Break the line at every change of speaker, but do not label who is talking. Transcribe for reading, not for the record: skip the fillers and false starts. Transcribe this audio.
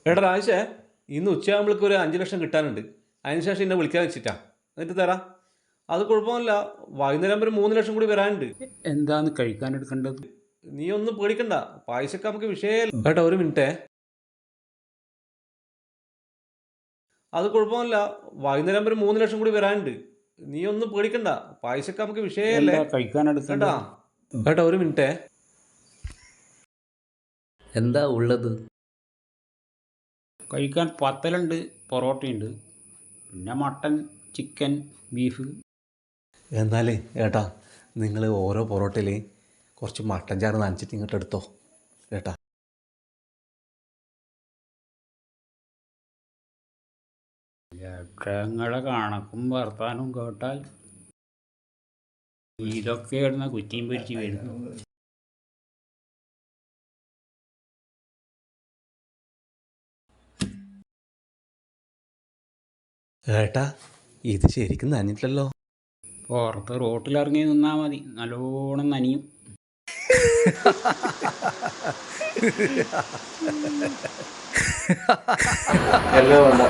എടാ രാജേ, ഇന്ന് ഉച്ചയാകുമ്പോഴേക്ക് ഒരു 5 ലക്ഷം കിട്ടാനുണ്ട്. അതിനുശേഷം എന്നെ വിളിക്കാൻ വെച്ചിട്ടാ, എന്നിട്ട് തരാം. അത് കുഴപ്പമില്ല. വൈകുന്നേരം ഒരു 3 ലക്ഷം കൂടി വരാനുണ്ട്.
എന്താണ് കഴിക്കാൻ എടുക്കേണ്ടത്?
നീ ഒന്നും പേടിക്കണ്ട, പൈസക്ക് നമുക്ക് വിഷയമല്ല. ഏട്ടാ ഒരു മിനിറ്റേ. അത് കുഴപ്പമില്ല. വൈകുന്നേരം ഒരു 3 ലക്ഷം കൂടി വരാനുണ്ട്. നീ ഒന്നും പേടിക്കണ്ട, പൈസക്ക് നമുക്ക് വിഷയമല്ലേ.
എന്താ കഴിക്കാൻ
കേട്ടാ
എടുക്കേണ്ടത്?
ഏട്ടാ ഒരു മിനിറ്റേ.
എന്താ ഉള്ളത്?
കഴിക്കാൻ പത്തലുണ്ട്, പൊറോട്ടയുണ്ട്, പിന്നെ മട്ടൻ, ചിക്കൻ, ബീഫ്.
എന്നാലേ ഏട്ടാ, നിങ്ങൾ ഓരോ പൊറോട്ടയിൽ കുറച്ച് മട്ടൻ ചാറ് നനച്ചിട്ട് ഇങ്ങോട്ട് എടുത്തോ ഏട്ടാ.
ലക്ഷങ്ങളെ കണക്കും വർത്താനവും കേട്ടാൽ ഇതൊക്കെയായിരുന്നു കുറ്റിയും പൊരിച്ച് വരുന്നു.
ഏട്ടാ ഇത് ശരിക്കും നനഞ്ഞിട്ടില്ലല്ലോ.
പുറത്ത് റോട്ടിലിറങ്ങി നിന്നാൽ മതി, നല്ലോണം നനിയും.
എല്ലാം വേണ്ട.